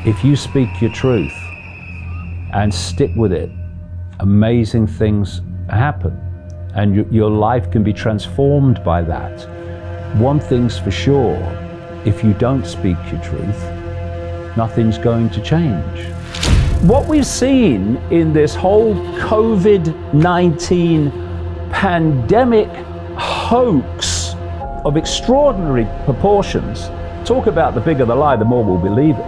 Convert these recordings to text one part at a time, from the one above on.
If you speak your truth and stick with it, amazing things happen, and your life can be transformed by that. One thing's for sure, if you don't speak your truth, nothing's going to change. What we've seen in this whole COVID-19 pandemic hoax of extraordinary proportions, talk about the bigger the lie, the more we'll believe it,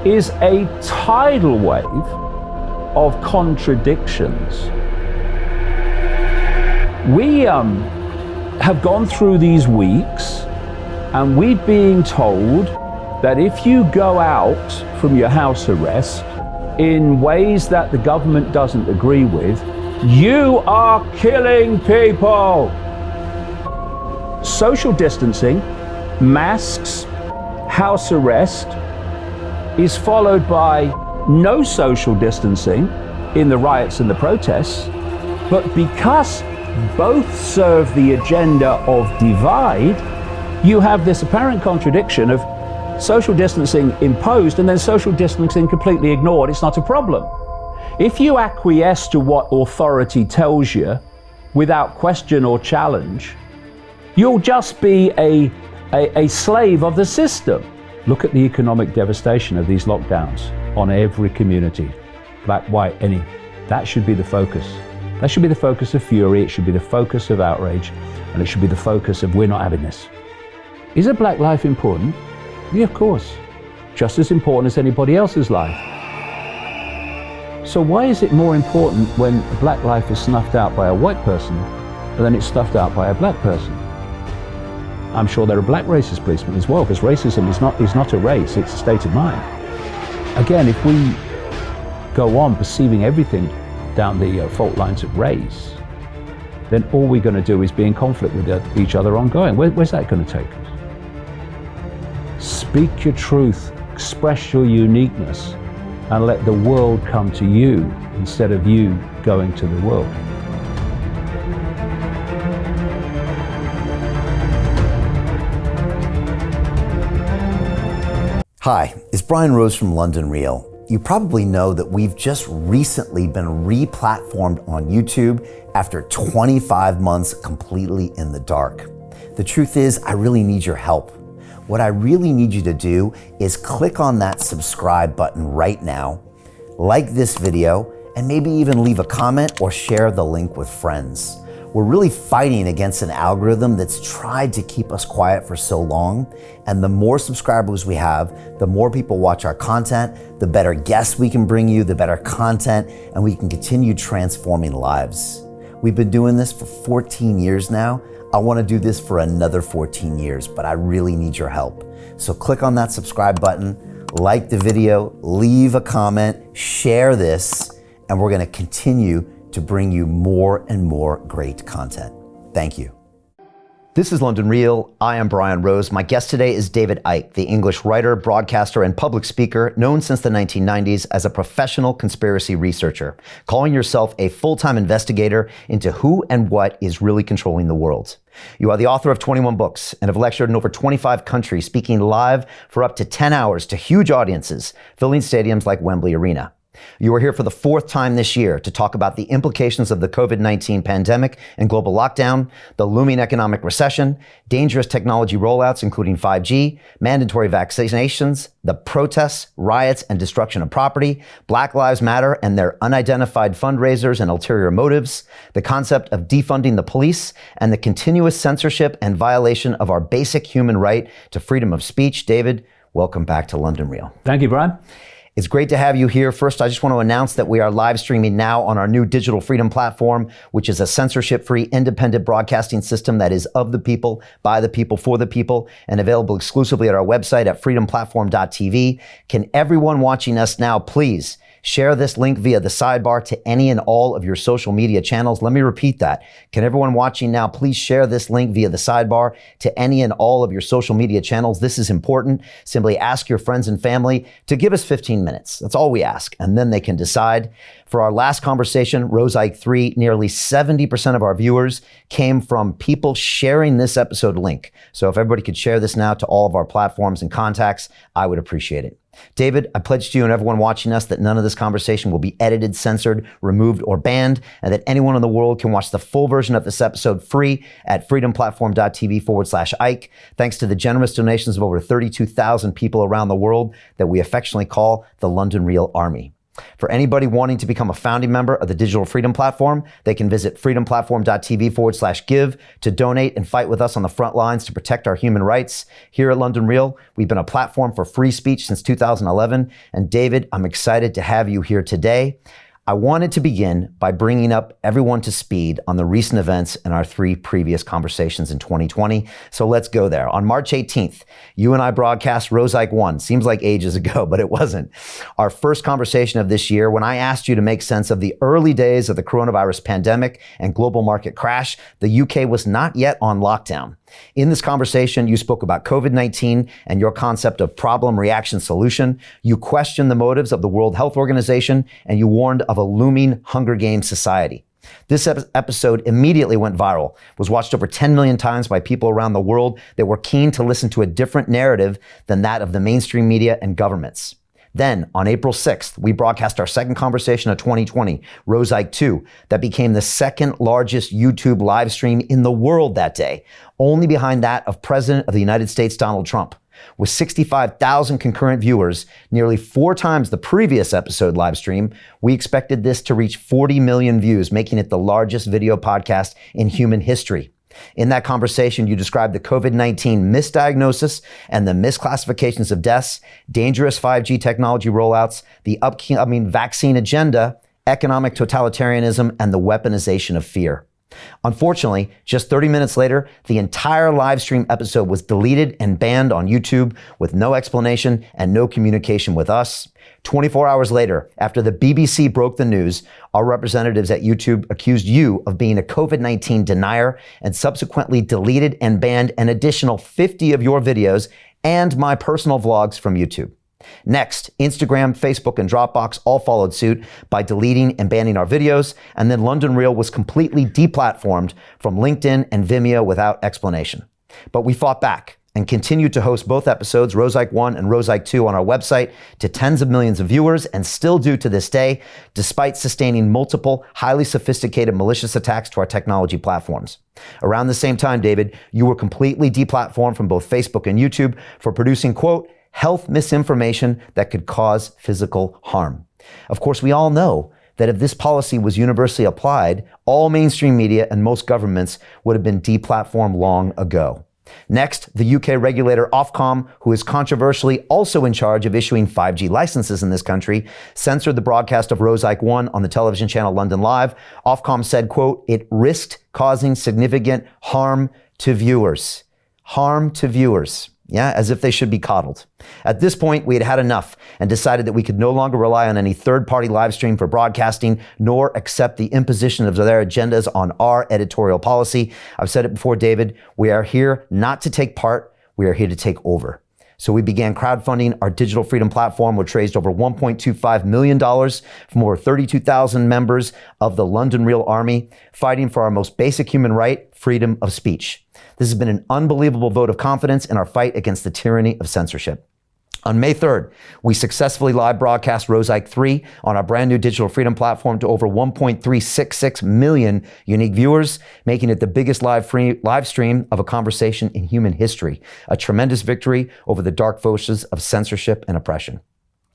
is a tidal wave of contradictions. We have gone through these weeks and we're being told that if you go out from your house arrest in ways that the government doesn't agree with, you are killing people. Social distancing, masks, house arrest is followed by no social distancing in the riots and the protests. But because both serve the agenda of divide, you have this apparent contradiction of social distancing imposed and then social distancing completely ignored. It's not a problem. If you acquiesce to what authority tells you without question or challenge, you'll just be a slave of the system. Look at the economic devastation of these lockdowns on every community, black, white, any. That should be the focus. That should be the focus of fury, it should be the focus of outrage, and it should be the focus of we're not having this. Is a black life important? Yeah, of course. Just as important as anybody else's life. So why is it more important when a black life is snuffed out by a white person than it's snuffed out by a black person? I'm sure there are black racist policemen as well, because racism is not a race, it's a state of mind. Again, if we go on perceiving everything down the fault lines of race, then all we're going to do is be in conflict with each other ongoing. Where's that going to take us? Speak your truth, express your uniqueness, and let the world come to you instead of you going to the world. Hi, it's Brian Rose from London Real. You probably know that we've just recently been re-platformed on YouTube after 25 months completely in the dark. The truth is, I really need your help. What I really need you to do is click on that subscribe button right now, like this video, and maybe even leave a comment or share the link with friends. We're really fighting against an algorithm that's tried to keep us quiet for so long. And the more subscribers we have, the more people watch our content, the better guests we can bring you, the better content, and we can continue transforming lives. We've been doing this for 14 years now. I want to do this for another 14 years, but I really need your help. So click on that subscribe button, like the video, leave a comment, share this, and we're going to continue to bring you more and more great content. Thank you. This is London Real. I am Brian Rose. My guest today is David Icke, the English writer, broadcaster, and public speaker known since the 1990s as a professional conspiracy researcher, calling yourself a full-time investigator into who and what is really controlling the world. You are the author of 21 books and have lectured in over 25 countries, speaking live for up to 10 hours to huge audiences, filling stadiums like Wembley Arena. You are here for the fourth time this year to talk about the implications of the COVID-19 pandemic and global lockdown, the looming economic recession, dangerous technology rollouts, including 5G, mandatory vaccinations, the protests, riots, and destruction of property, Black Lives Matter and their unidentified fundraisers and ulterior motives, the concept of defunding the police, and the continuous censorship and violation of our basic human right to freedom of speech. David, welcome back to London Real. Thank you, Brian. It's great to have you here. First, I just want to announce that we are live streaming now on our new digital freedom platform, which is a censorship-free, independent broadcasting system that is of the people, by the people, for the people, and available exclusively at our website at freedomplatform.tv. Can everyone watching us now please share this link via the sidebar to any and all of your social media channels? Let me repeat that. Can everyone watching now please share this link via the sidebar to any and all of your social media channels? This is important. Simply ask your friends and family to give us 15 minutes. That's all we ask. And then they can decide. For our last conversation, Rose ICKE IV, nearly 70% of our viewers came from people sharing this episode link. So if everybody could share this now to all of our platforms and contacts, I would appreciate it. David, I pledge to you and everyone watching us that none of this conversation will be edited, censored, removed, or banned, and that anyone in the world can watch the full version of this episode free at freedomplatform.tv/ICKE. Thanks to the generous donations of over 32,000 people around the world that we affectionately call the London Real Army. For anybody wanting to become a founding member of the Digital Freedom Platform, they can visit freedomplatform.tv/give to donate and fight with us on the front lines to protect our human rights. Here at London Real, we've been a platform for free speech since 2011. And David, I'm excited to have you here today. I wanted to begin by bringing up everyone to speed on the recent events in our 3 previous conversations in 2020. So let's go there. On March 18th, you and I broadcast Rose ICKE I. Seems like ages ago, but it wasn't. Our first conversation of this year when I asked you to make sense of the early days of the coronavirus pandemic and global market crash. The UK was not yet on lockdown. In this conversation, you spoke about COVID-19 and your concept of problem, reaction, solution. You questioned the motives of the World Health Organization, and you warned of a looming Hunger Games society. This episode immediately went viral, was watched over 10 million times by people around the world that were keen to listen to a different narrative than that of the mainstream media and governments. Then, on April 6th, we broadcast our second conversation of 2020, Rose ICKE II, that became the second largest YouTube live stream in the world that day, only behind that of President of the United States, Donald Trump. With 65,000 concurrent viewers, nearly 4 times the previous episode live stream, we expected this to reach 40 million views, making it the largest video podcast in human history. In that conversation, you described the COVID-19 misdiagnosis and the misclassifications of deaths, dangerous 5G technology rollouts, the upcoming vaccine agenda, economic totalitarianism, and the weaponization of fear. Unfortunately, just 30 minutes later, the entire live stream episode was deleted and banned on YouTube with no explanation and no communication with us. 24 hours later, after the BBC broke the news, our representatives at YouTube accused you of being a COVID-19 denier and subsequently deleted and banned an additional 50 of your videos and my personal vlogs from YouTube. Next, Instagram, Facebook, and Dropbox all followed suit by deleting and banning our videos, and then London Real was completely deplatformed from LinkedIn and Vimeo without explanation. But we fought back and continued to host both episodes, Rose ICKE I and Rose ICKE II, on our website to tens of millions of viewers, and still do to this day, despite sustaining multiple highly sophisticated malicious attacks to our technology platforms. Around the same time, David, you were completely deplatformed from both Facebook and YouTube for producing, quote, health misinformation that could cause physical harm. Of course, we all know that if this policy was universally applied, all mainstream media and most governments would have been deplatformed long ago. Next, the UK regulator Ofcom, who is controversially also in charge of issuing 5G licenses in this country, censored the broadcast of Rose ICKE I on the television channel London Live. Ofcom said, quote, it risked causing significant harm to viewers. Harm to viewers. Yeah, as if they should be coddled. At this point, we had had enough and decided that we could no longer rely on any third-party live stream for broadcasting, nor accept the imposition of their agendas on our editorial policy. I've said it before, David, we are here not to take part, we are here to take over. So we began crowdfunding our Digital Freedom Platform, which raised over $1.25 million from over 32,000 members of the London Real Army, fighting for our most basic human right, freedom of speech. This has been an unbelievable vote of confidence in our fight against the tyranny of censorship. On May 3rd, we successfully live broadcast Rose ICKE III on our brand new Digital Freedom Platform to over 1.366 million unique viewers, making it the biggest live stream of a conversation in human history, a tremendous victory over the dark forces of censorship and oppression.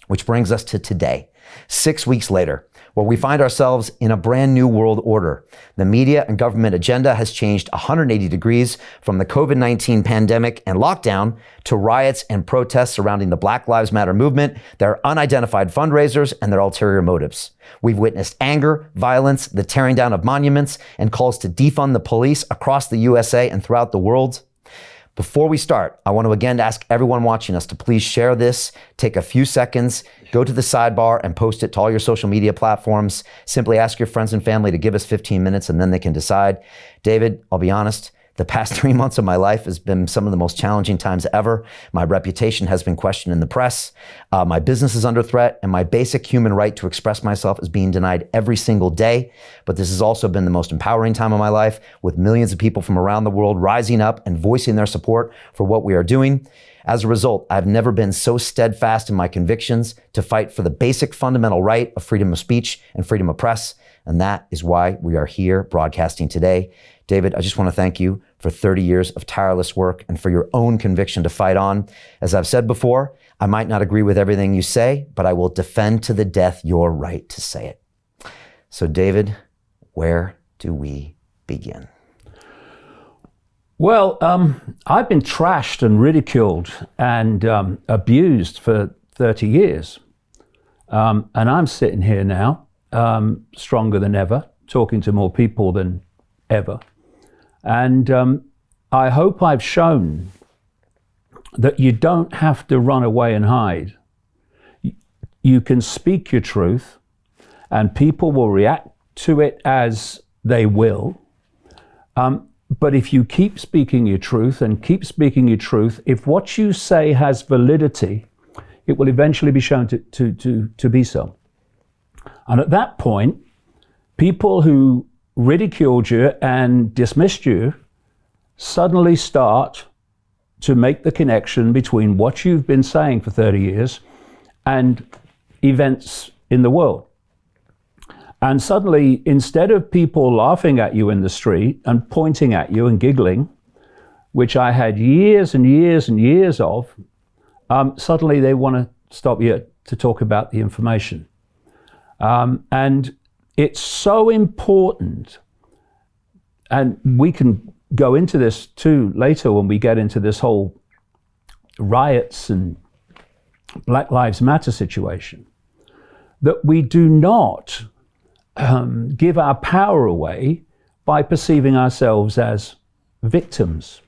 Which brings us to today, 6 weeks later, where we find ourselves in a brand new world order. The media and government agenda has changed 180 degrees from the COVID-19 pandemic and lockdown to riots and protests surrounding the Black Lives Matter movement, their unidentified fundraisers, and their ulterior motives. We've witnessed anger, violence, the tearing down of monuments, and calls to defund the police across the USA and throughout the world. Before we start, I want to again ask everyone watching us to please share this, take a few seconds, go to the sidebar and post it to all your social media platforms. Simply ask your friends and family to give us 15 minutes and then they can decide. David, I'll be honest, The past 3 months of my life has been some of the most challenging times ever. My reputation has been questioned in the press. My business is under threat, and my basic human right to express myself is being denied every single day. But this has also been the most empowering time of my life, with millions of people from around the world rising up and voicing their support for what we are doing. As a result, I've never been so steadfast in my convictions to fight for the basic fundamental right of freedom of speech and freedom of press. And that is why we are here broadcasting today. David, I just want to thank you for 30 years of tireless work and for your own conviction to fight on. As I've said before, I might not agree with everything you say, but I will defend to the death your right to say it. So David, where do we begin? Well, I've been trashed and ridiculed and abused for 30 years. And I'm sitting here now, stronger than ever, talking to more people than ever. And I hope I've shown that you don't have to run away and hide. You can speak your truth, and people will react to it as they will. But if you keep speaking your truth and keep speaking your truth, if what you say has validity, it will eventually be shown to be so. And at that point, people who ridiculed you and dismissed you suddenly start to make the connection between what you've been saying for 30 years and events in the world. And suddenly, instead of people laughing at you in the street and pointing at you and giggling, which I had years and years and years of, suddenly they want to stop you to talk about the information. And it's so important, and we can go into this too later when we get into this whole riots and Black Lives Matter situation, that we do not give our power away by perceiving ourselves as victims.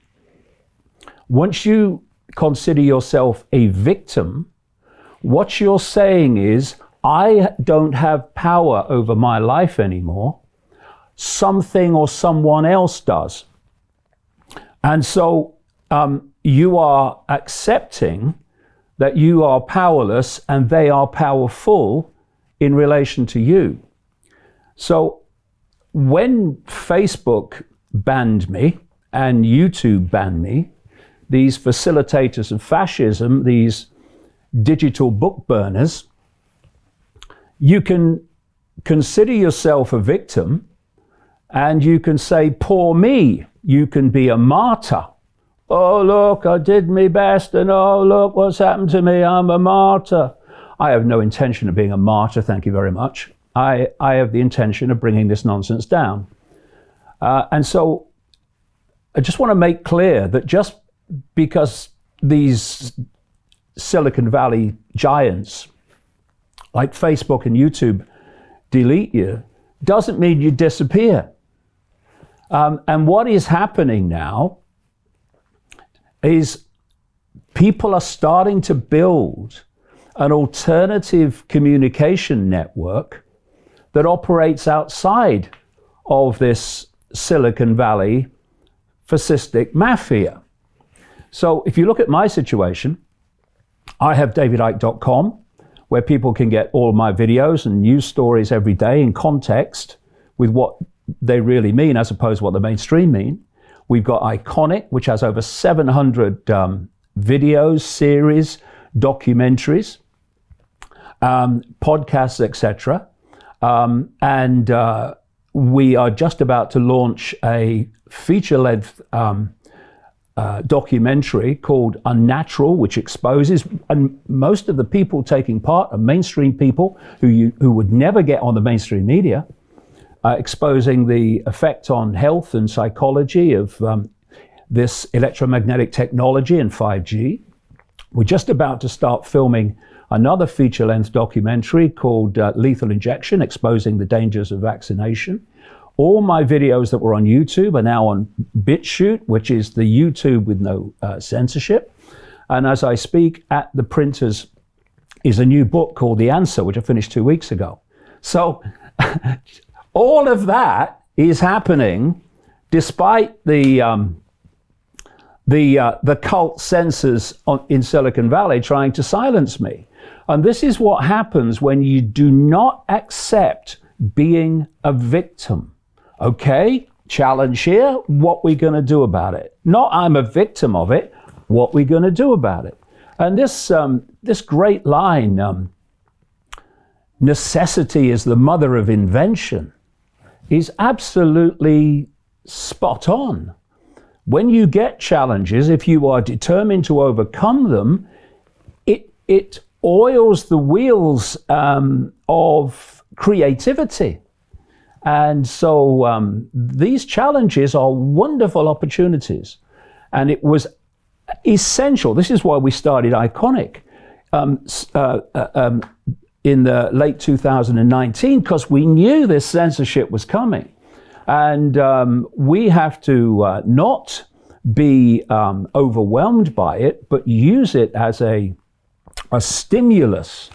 Once you consider yourself a victim, what you're saying is, I don't have power over my life anymore. Something or someone else does. And so you are accepting that you are powerless and they are powerful in relation to you. So when Facebook banned me and YouTube banned me, these facilitators of fascism, these digital book burners, you can consider yourself a victim and you can say, poor me. You can be a martyr. Oh, look, I did my best, and oh, look what's happened to me. I'm a martyr. I have no intention of being a martyr, thank you very much. I have the intention of bringing this nonsense down. And so I just want to make clear that just because these Silicon Valley giants like Facebook and YouTube delete you doesn't mean you disappear. And what is happening now is people are starting to build an alternative communication network that operates outside of this Silicon Valley fascistic mafia. So if you look at my situation, I have davidicke.com, where people can get all my videos and news stories every day in context with what they really mean as opposed to what the mainstream mean. We've got ICKE, which has over 700 videos, series, documentaries, podcasts, etc. And we are just about to launch a feature-length documentary called Unnatural, which exposes, and most of the people taking part are mainstream people who would never get on the mainstream media, exposing the effect on health and psychology of this electromagnetic technology and 5G. We're just about to start filming another feature-length documentary called Lethal Injection, exposing the dangers of vaccination. All my videos that were on YouTube are now on BitChute, which is the YouTube with no censorship. And as I speak, at the printers is a new book called The Answer, which I finished 2 weeks ago. So all of that is happening despite the cult censors in Silicon Valley trying to silence me. And this is what happens when you do not accept being a victim. Okay, challenge here, what we going to do about it? Not I'm a victim of it, what we going to do about it? And this great line, necessity is the mother of invention, is absolutely spot on. When you get challenges, if you are determined to overcome them, it oils the wheels of creativity. And so these challenges are wonderful opportunities. And it was essential. This is why we started ICKE in the late 2019, because we knew this censorship was coming. And we have to not be overwhelmed by it, but use it as a stimulus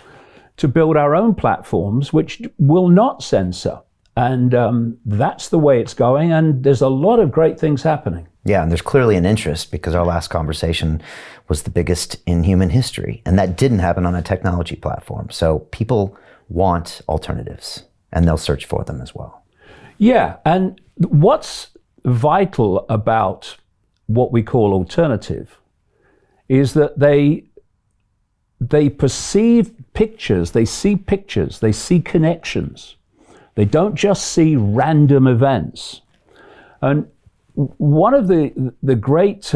to build our own platforms, which will not censor. And that's the way it's going. And there's a lot of great things happening. Yeah, and there's clearly an interest, because our last conversation was the biggest in human history. And that didn't happen on a technology platform. So people want alternatives, and they'll search for them as well. Yeah, and what's vital about what we call alternative is that they perceive pictures, they see connections. They don't just see random events. And one of the great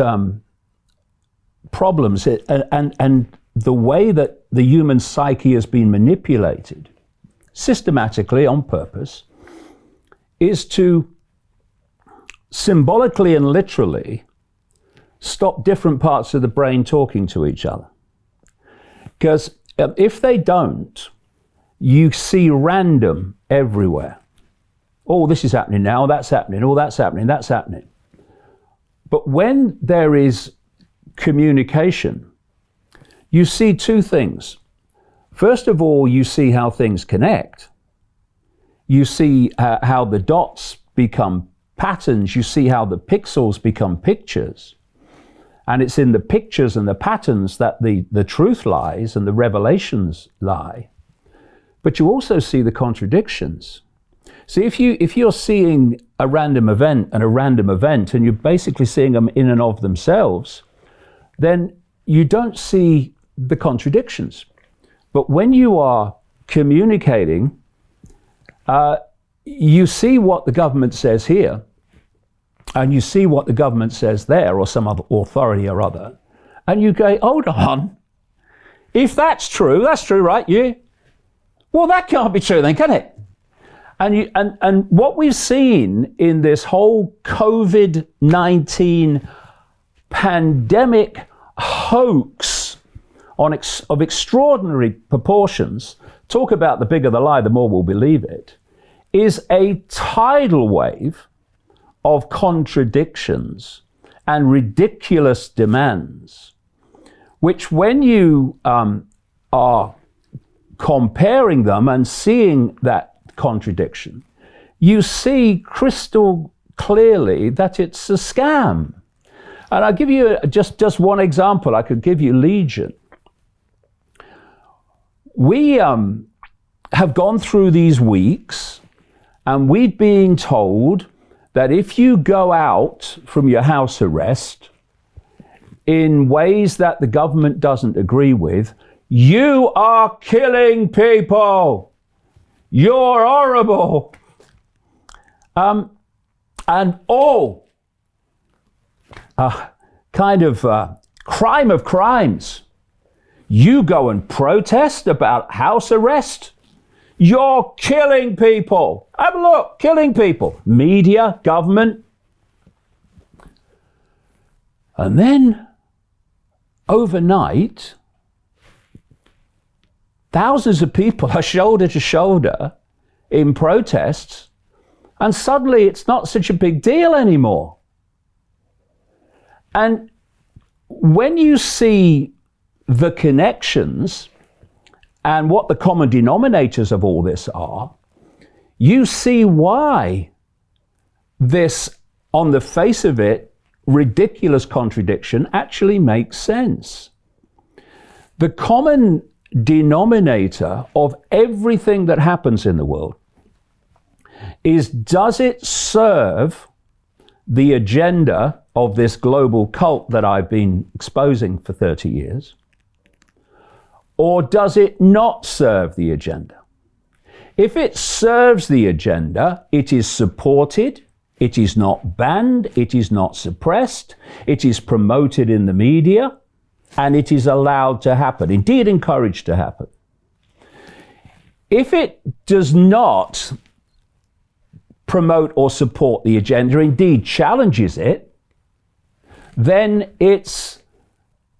problems, and the way that the human psyche has been manipulated systematically on purpose, is to symbolically and literally stop different parts of the brain talking to each other. Because if they don't, you see random everywhere. Oh, this is happening now, that's happening, oh, that's happening, that's happening. But when there is communication, you see two things. First of all, you see how things connect. You see how the dots become patterns. You see how the pixels become pictures. And it's in the pictures and the patterns that the truth lies and the revelations lie. But you also see the contradictions. See, if you're seeing a random event and you're basically seeing them in and of themselves, then you don't see the contradictions. But when you are communicating, you see what the government says here, and you see what the government says there, or some other authority or other, and you go, hold on, if that's true, right? Yeah. Well, that can't be true then, can it? And what we've seen in this whole COVID-19 pandemic hoax of extraordinary proportions, talk about the bigger the lie, the more we'll believe it, is a tidal wave of contradictions and ridiculous demands, which when you are comparing them and seeing that contradiction, you see crystal clearly that it's a scam. And I'll give you just one example. I could give you legion. We have gone through these weeks, and we've been told that if you go out from your house arrest in ways that the government doesn't agree with, you are killing people. You're horrible. And all kind of crime of crimes. You go and protest about house arrest. You're killing people. Have a look, killing people. Media, government. And then overnight, thousands of people are shoulder to shoulder in protests, and suddenly it's not such a big deal anymore. And when you see the connections and what the common denominators of all this are, you see why this on the face of it, ridiculous contradiction actually makes sense. The common denominator of everything that happens in the world is, does it serve the agenda of this global cult that I've been exposing for 30 years? Or does it not serve the agenda? If it serves the agenda, it is supported, it is not banned, it is not suppressed, it is promoted in the media, and it is allowed to happen, indeed encouraged to happen. If it does not promote or support the agenda, indeed challenges it, then it's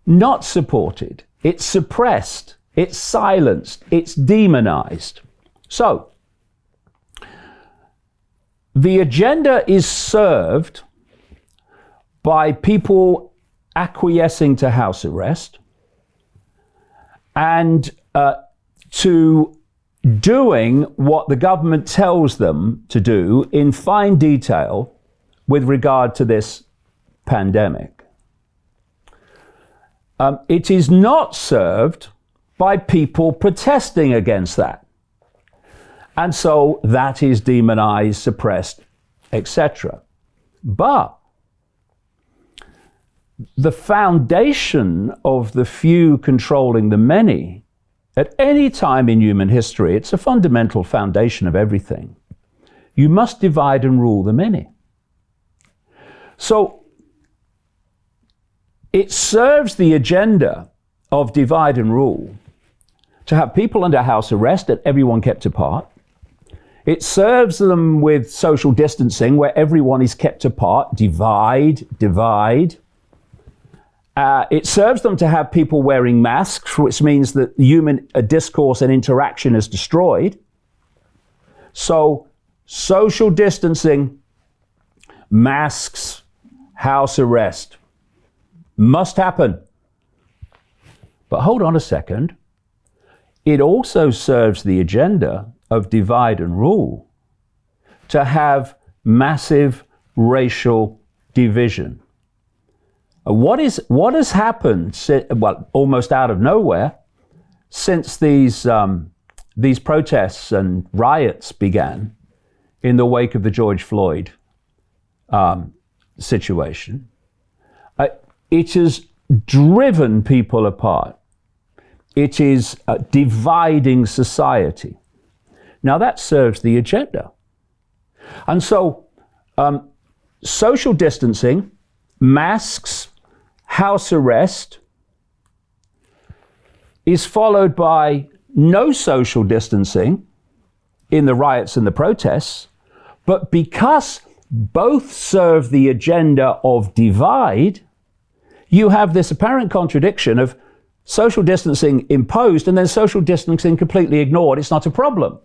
not supported, it's suppressed, it's silenced, it's demonized. So, the agenda is served by people acquiescing to house arrest and to doing what the government tells them to do in fine detail with regard to this pandemic. It is not served by people protesting against that. And so that is demonized, suppressed, etc. But the foundation of the few controlling the many, at any time in human history, it's a fundamental foundation of everything. You must divide and rule the many. So it serves the agenda of divide and rule to have people under house arrest and everyone kept apart. It serves them with social distancing where everyone is kept apart, divide. It serves them to have people wearing masks, which means that human discourse and interaction is destroyed. So social distancing, masks, house arrest must happen. But hold on a second. It also serves the agenda of divide and rule to have massive racial division. What has happened, well, almost out of nowhere, since these protests and riots began in the wake of the George Floyd situation? It has driven people apart. It is dividing society. Now that serves the agenda. And so social distancing, masks, house arrest is followed by no social distancing in the riots and the protests, but because both serve the agenda of divide, you have this apparent contradiction of social distancing imposed and then social distancing completely ignored. It's not a problem.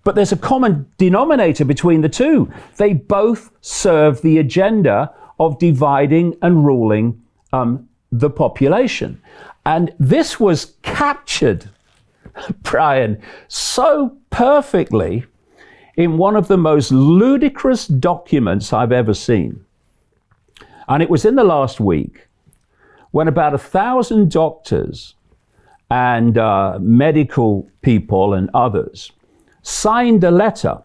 But there's a common denominator between the two. They both serve the agenda of dividing and ruling the population. And this was captured, Brian, so perfectly in one of the most ludicrous documents I've ever seen. And it was in the last week when about 1,000 doctors and medical people and others signed a letter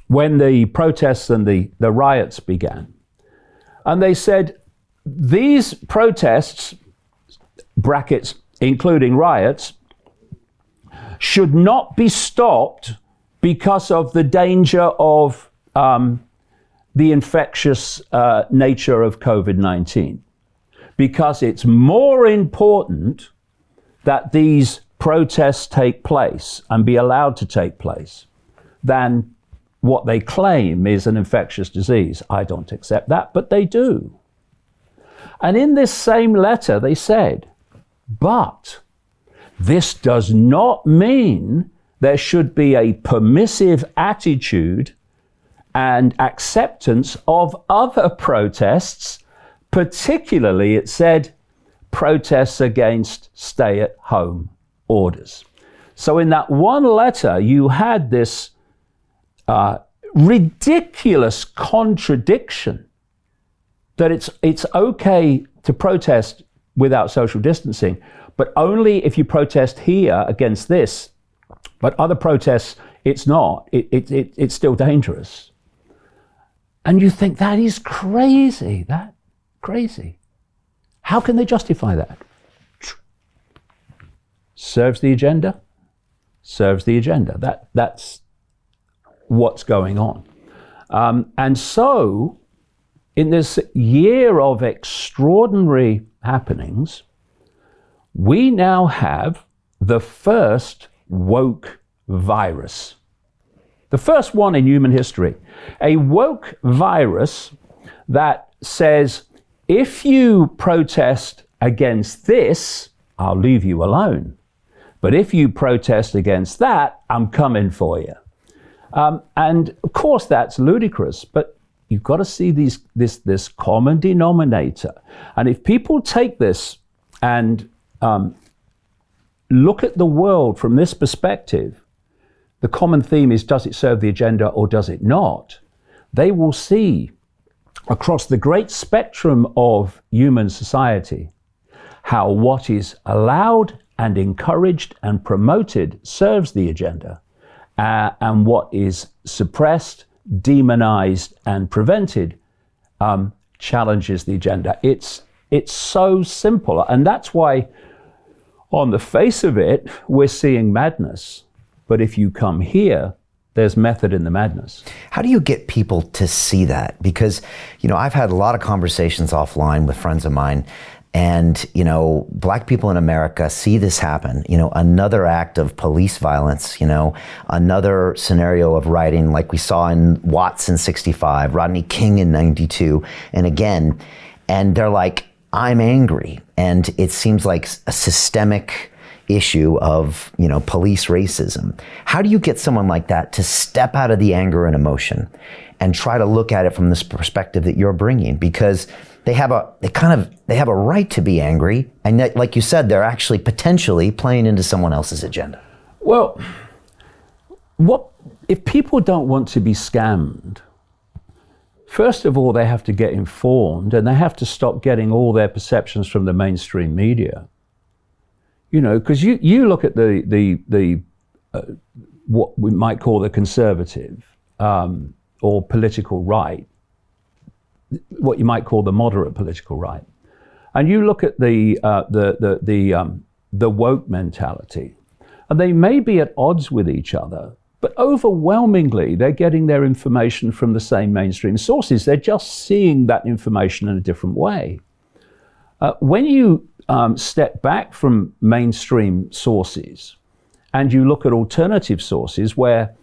when the protests and the riots began. And they said, these protests, brackets, including riots, should not be stopped because of the danger of the infectious nature of COVID-19. Because it's more important that these protests take place and be allowed to take place than what they claim is an infectious disease. I don't accept that, but they do. And in this same letter, they said, but this does not mean there should be a permissive attitude and acceptance of other protests, particularly, it said, protests against stay-at-home orders. So in that one letter, you had this ridiculous contradiction that it's okay to protest without social distancing, but only if you protest here against this, but other protests, it's not. It's still dangerous. And you think that is crazy, crazy. How can they justify that? Serves the agenda, serves the agenda. That's what's going on. And so, in this year of extraordinary happenings, we now have the first woke virus. The first one in human history. A woke virus that says, if you protest against this, I'll leave you alone. But if you protest against that, I'm coming for you. And of course that's ludicrous, but you've got to see this common denominator. And if people take this and look at the world from this perspective, the common theme is, does it serve the agenda or does it not? They will see across the great spectrum of human society how what is allowed and encouraged and promoted serves the agenda, and what is suppressed, demonized, and prevented challenges the agenda. It's so simple, and that's why on the face of it, we're seeing madness. But if you come here, there's method in the madness. How do you get people to see that? Because, I've had a lot of conversations offline with friends of mine, and, Black people in America see this happen, another act of police violence, another scenario of rioting like we saw in Watts in 65, Rodney King in 92, and again, and they're like, I'm angry. And it seems like a systemic issue of, police racism. How do you get someone like that to step out of the anger and emotion and try to look at it from this perspective that you're bringing? Because they have a right to be angry, and that, like you said, they're actually potentially playing into someone else's agenda. Well, if people don't want to be scammed, first of all, they have to get informed, and they have to stop getting all their perceptions from the mainstream media. Because you look at the what we might call the conservative or political right, what you might call the moderate political right, and you look at the woke mentality, and they may be at odds with each other, but overwhelmingly they're getting their information from the same mainstream sources. They're just seeing that information in a different way. When you step back from mainstream sources and you look at alternative sources where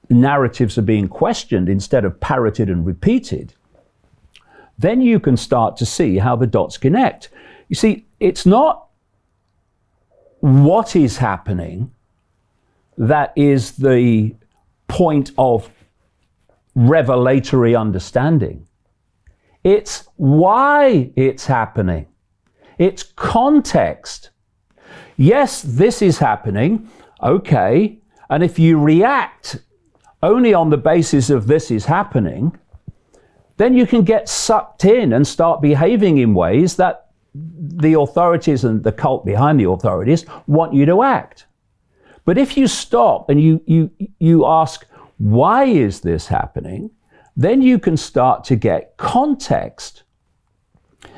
narratives are being questioned instead of parroted and repeated, then you can start to see how the dots connect. You see, it's not what is happening that is the point of revelatory understanding. It's why it's happening. It's context. Yes, this is happening, okay, and if you react only on the basis of this is happening, then you can get sucked in and start behaving in ways that the authorities and the cult behind the authorities want you to act. But if you stop and you ask, why is this happening? Then you can start to get context.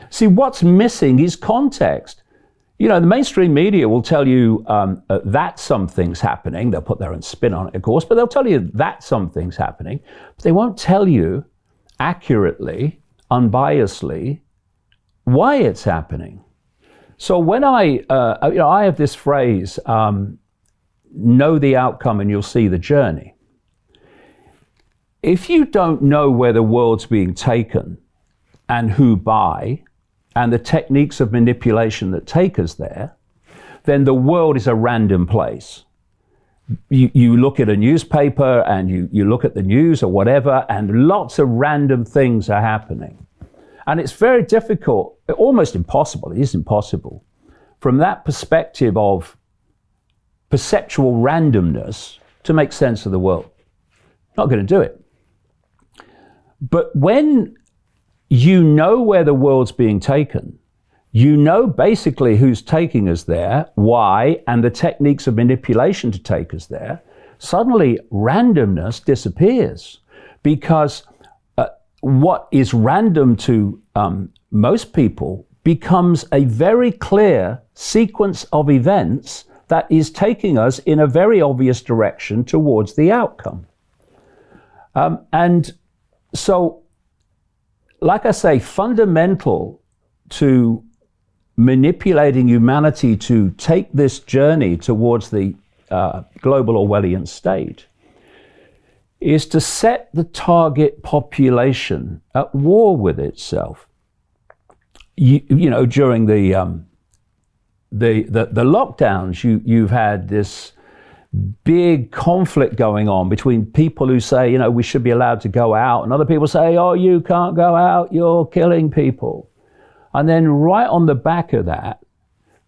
See, what's missing is context. The mainstream media will tell you that something's happening. They'll put their own spin on it, of course, but they'll tell you that something's happening. But they won't tell you accurately, unbiasedly, why it's happening. So when I have this phrase, know the outcome and you'll see the journey. If you don't know where the world's being taken and who by, and the techniques of manipulation that take us there, then the world is a random place. You look at a newspaper and you look at the news or whatever, and lots of random things are happening. And it's very difficult, almost impossible, it is impossible, from that perspective of perceptual randomness to make sense of the world. Not going to do it. But when you know where the world's being taken, you know basically who's taking us there, why, and the techniques of manipulation to take us there, suddenly randomness disappears. Because what is random to most people becomes a very clear sequence of events that is taking us in a very obvious direction towards the outcome. And so, like I say, fundamental to manipulating humanity to take this journey towards the global Orwellian state is to set the target population at war with itself. You know, during the lockdowns, you've had this big conflict going on between people who say, you know, we should be allowed to go out, and other people say, oh, you can't go out, you're killing people. And then right on the back of that,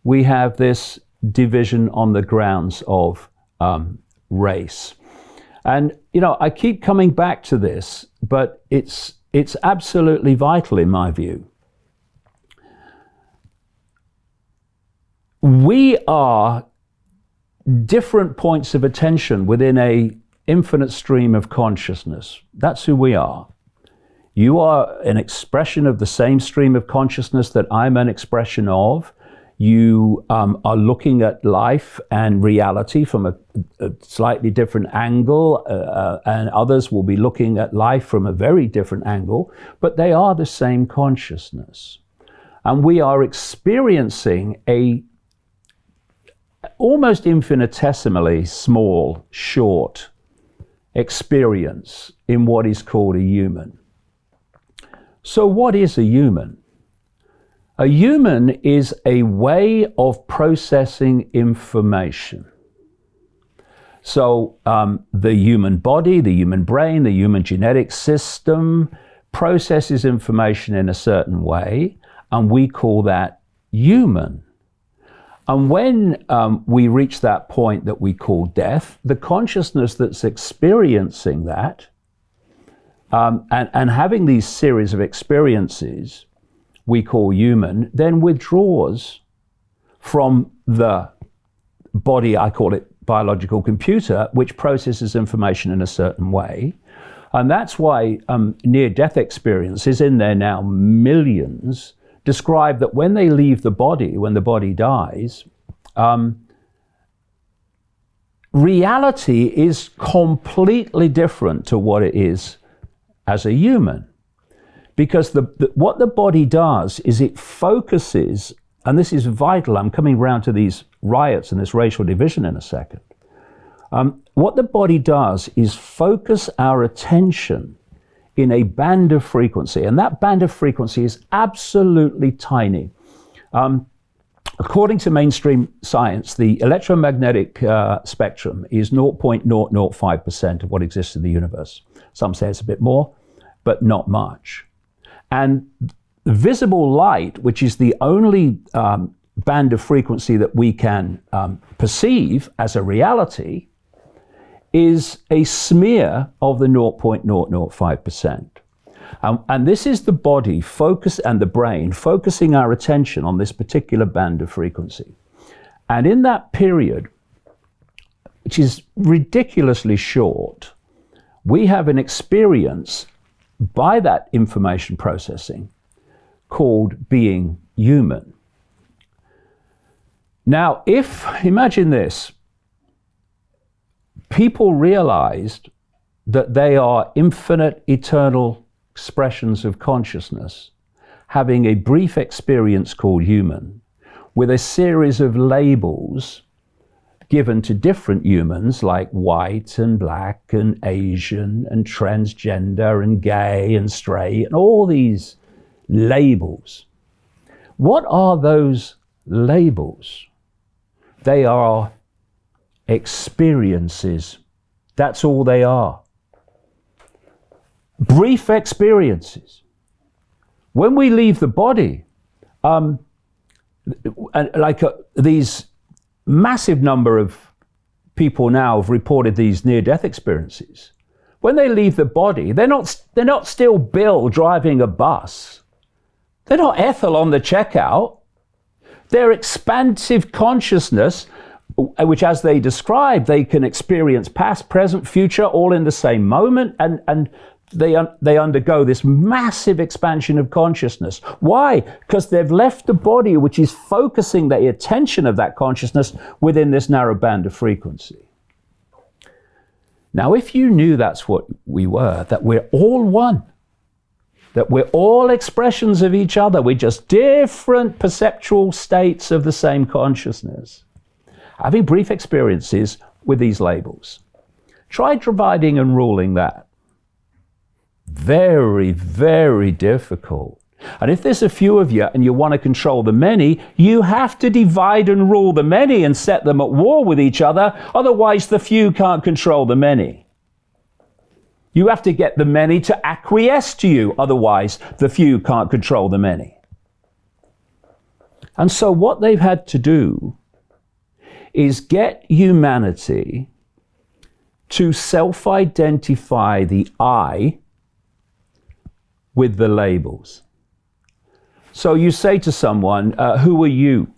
we have this division on the grounds of race. And, you know, I keep coming back to this, but it's absolutely vital in my view. We are different points of attention within a infinite stream of consciousness. That's who we are. You are an expression of the same stream of consciousness that I'm an expression of. You are looking at life and reality from a slightly different angle, and others will be looking at life from a very different angle, but they are the same consciousness. And we are experiencing a almost infinitesimally small, short experience in what is called a human. So what is a human? A human is a way of processing information. So the human body, the human brain, the human genetic system processes information in a certain way, and we call that human. And when we reach that point that we call death, the consciousness that's experiencing that and having these series of experiences we call human, then withdraws from the body, I call it biological computer, which processes information in a certain way. And that's why near-death experiences, in there now millions, describe that when they leave the body, when the body dies, reality is completely different to what it is as a human. Because what the body does is it focuses, and this is vital, I'm coming around to these riots and this racial division in a second. What the body does is focus our attention in a band of frequency, and that band of frequency is absolutely tiny. According to mainstream science, the electromagnetic spectrum is 0.005% of what exists in the universe. Some say it's a bit more, but not much. And visible light, which is the only band of frequency that we can perceive as a reality, is a smear of the 0.005%. And this is the body and the brain focusing our attention on this particular band of frequency. And in that period, which is ridiculously short, we have an experience by that information processing called being human. Now, imagine this, people realized that they are infinite, eternal expressions of consciousness, having a brief experience called human, with a series of labels given to different humans like white and black and Asian and transgender and gay and straight and all these labels. What are those labels? They are experiences. That's all they are. Brief experiences. When we leave the body, these massive number of people now have reported these near-death experiences. when they leave the body, they're not still Bill driving a bus. They're not Ethel on the checkout. Their expansive consciousness, which as they describe, they can experience past, present, future, all in the same moment, and they undergo this massive expansion of consciousness. Why? Because they've left the body, which is focusing the attention of that consciousness within this narrow band of frequency. Now, if you knew that's what we were, that we're all one, that we're all expressions of each other, we're just different perceptual states of the same consciousness, having brief experiences with these labels, try dividing and ruling that. Very, very difficult. And if there's a few of you and you want to control the many, you have to divide and rule the many and set them at war with each other. Otherwise, the few can't control the many. You have to get the many to acquiesce to you. Otherwise, the few can't control the many. And so what they've had to do is get humanity to self-identify the I with the labels. So you say to someone, who are you?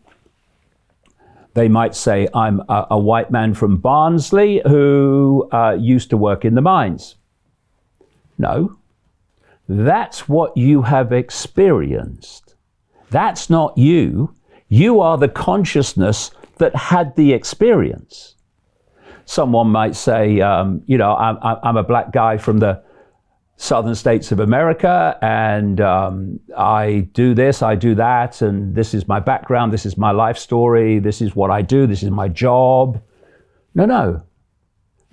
They might say, I'm a white man from Barnsley who used to work in the mines. No, that's what you have experienced. That's not you. You are the consciousness that had the experience. Someone might say, I'm a black guy from the southern states of America, and I do this, I do that, and this is my background, this is my life story, this is what I do, this is my job. No,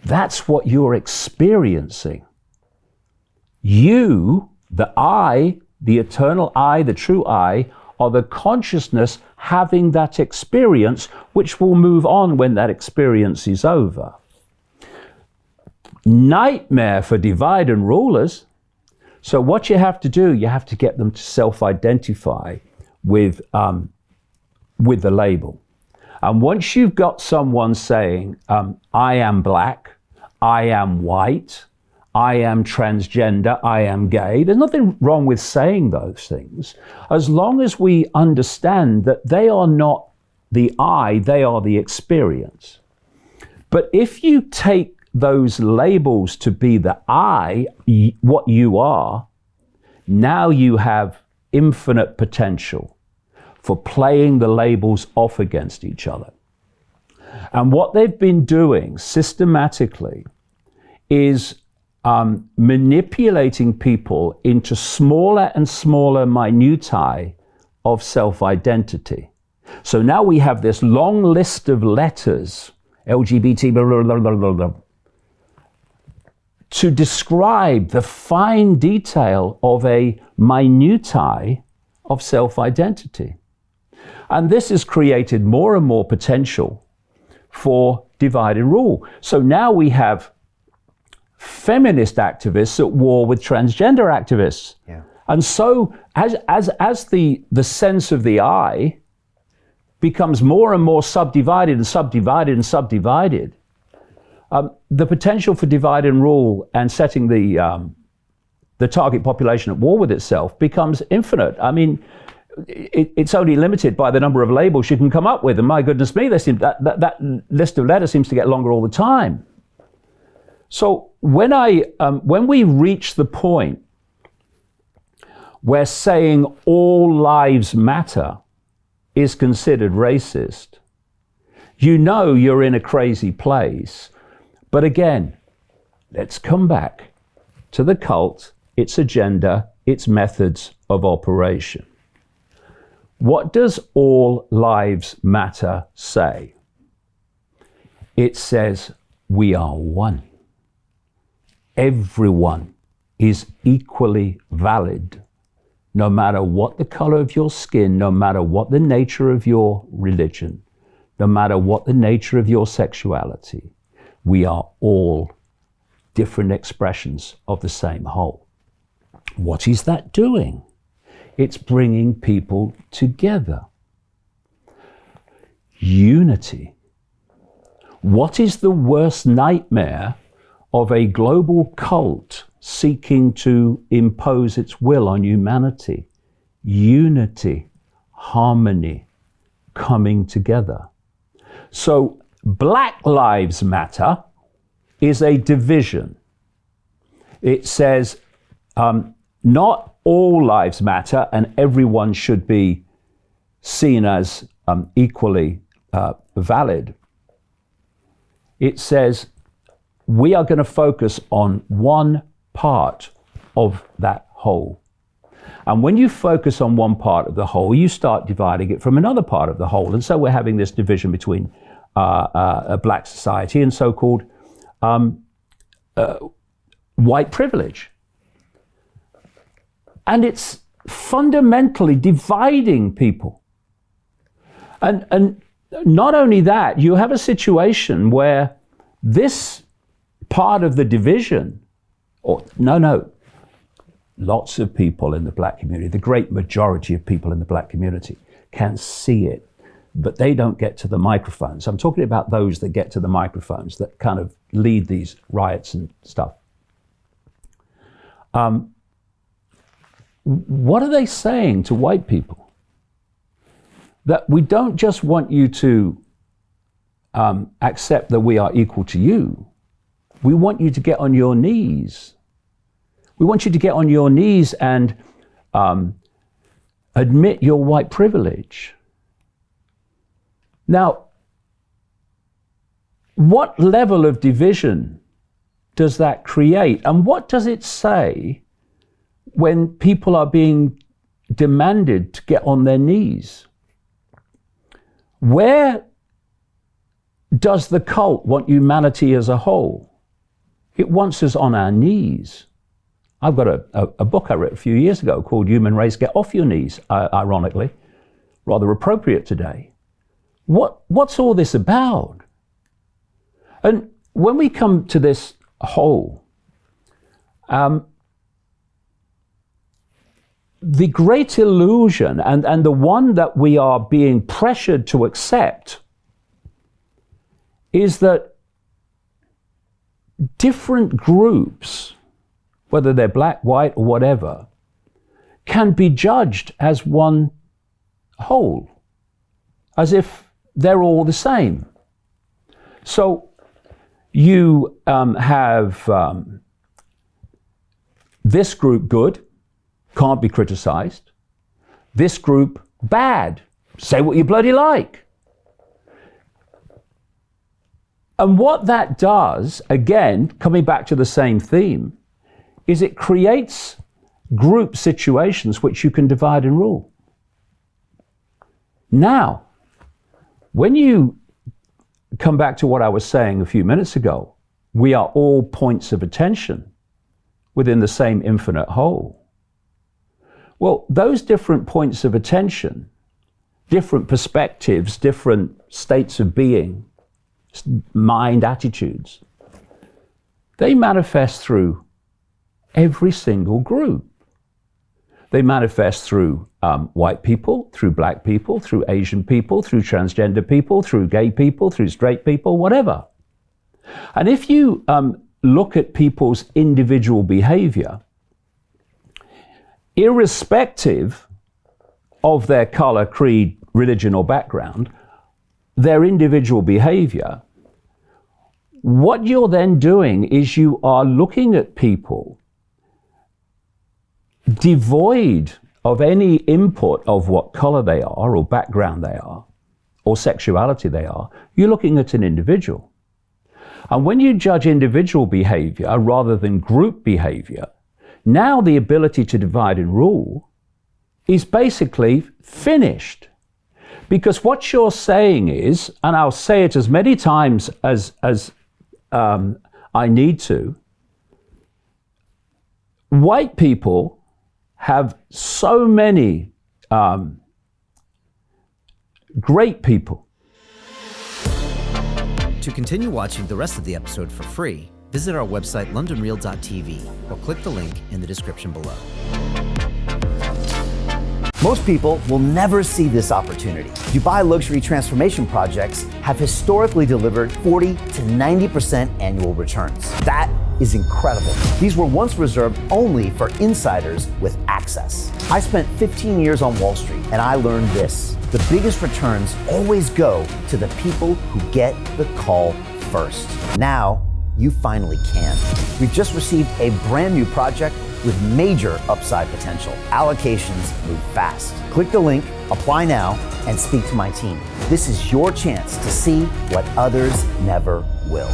that's what you're experiencing. You, the I, the eternal I, the true I, are the consciousness having that experience, which will move on when that experience is over. Nightmare for divide and rulers. So what you have to do, you have to get them to self-identify with the label. And once you've got someone saying, I am black, I am white, I am transgender, I am gay, there's nothing wrong with saying those things, as long as we understand that they are not the I, they are the experience. But if you take those labels to be the I, what you are, now you have infinite potential for playing the labels off against each other. And what they've been doing systematically is manipulating people into smaller and smaller minutiae of self-identity. So now we have this long list of letters, LGBT, blah, blah, blah, blah, blah, to describe the fine detail of a minutiae of self-identity. And this has created more and more potential for divide and rule. So now we have feminist activists at war with transgender activists. Yeah. And so as the sense of the I becomes more and more subdivided and subdivided and subdivided, the potential for divide and rule and setting the target population at war with itself becomes infinite. I mean, it's only limited by the number of labels you can come up with. And my goodness me, that list of letters seems to get longer all the time. So when we reach the point where saying all lives matter is considered racist, you know you're in a crazy place. But again, let's come back to the cult, its agenda, its methods of operation. What does all lives matter say? It says we are one. Everyone is equally valid, no matter what the color of your skin, no matter what the nature of your religion, no matter what the nature of your sexuality. We are all different expressions of the same whole. What is that doing? It's bringing people together. Unity. What is the worst nightmare of a global cult seeking to impose its will on humanity. Unity, harmony, coming together. So Black Lives Matter is a division. It says not all lives matter and everyone should be seen as equally valid. It says we are going to focus on one part of that whole. And when you focus on one part of the whole, you start dividing it from another part of the whole. And so we're having this division between a black society and so-called white privilege. And it's fundamentally dividing people. And not only that, you have a situation where this part of the division, lots of people in the black community, the great majority of people in the black community can see it, but they don't get to the microphones. I'm talking about those that get to the microphones, that kind of lead these riots and stuff. What are they saying to white people? That we don't just want you to accept that we are equal to you. We want you to get on your knees. We want you to get on your knees and admit your white privilege. Now, what level of division does that create? And what does it say when people are being demanded to get on their knees? Where does the cult want humanity as a whole? It wants us on our knees. I've got a book I wrote a few years ago called Human Race, Get Off Your Knees, ironically, rather appropriate today. What's all this about? And when we come to this whole, the great illusion and the one that we are being pressured to accept is that different groups, whether they're black, white, or whatever, can be judged as one whole, as if they're all the same. So you have this group good, can't be criticized. This group bad, say what you bloody like. And what that does, again, coming back to the same theme, is it creates group situations which you can divide and rule. Now, when you come back to what I was saying a few minutes ago, we are all points of attention within the same infinite whole. Well, those different points of attention, different perspectives, different states of being, mind, attitudes, they manifest through every single group. They manifest through white people, through black people, through Asian people, through transgender people, through gay people, through straight people, whatever. And if you look at people's individual behavior, irrespective of their color, creed, religion, or background, their individual behavior, what you're then doing is you are looking at people devoid of any input of what color they are, or background they are, or sexuality they are. You're looking at an individual. And when you judge individual behavior rather than group behavior, now the ability to divide and rule is basically finished. Because what you're saying is, and I'll say it as many times as I need to, white people have so many great people. To continue watching the rest of the episode for free, visit our website londonreal.tv or click the link in the description below. Most people will never see this opportunity. Dubai luxury transformation projects have historically delivered 40 to 90% annual returns. That is incredible. These were once reserved only for insiders with access. I spent 15 years on Wall Street and I learned this: the biggest returns always go to the people who get the call first. Now, you finally can. We've just received a brand new project with major upside potential. Allocations move fast. Click the link, apply now, and speak to my team. This is your chance to see what others never will.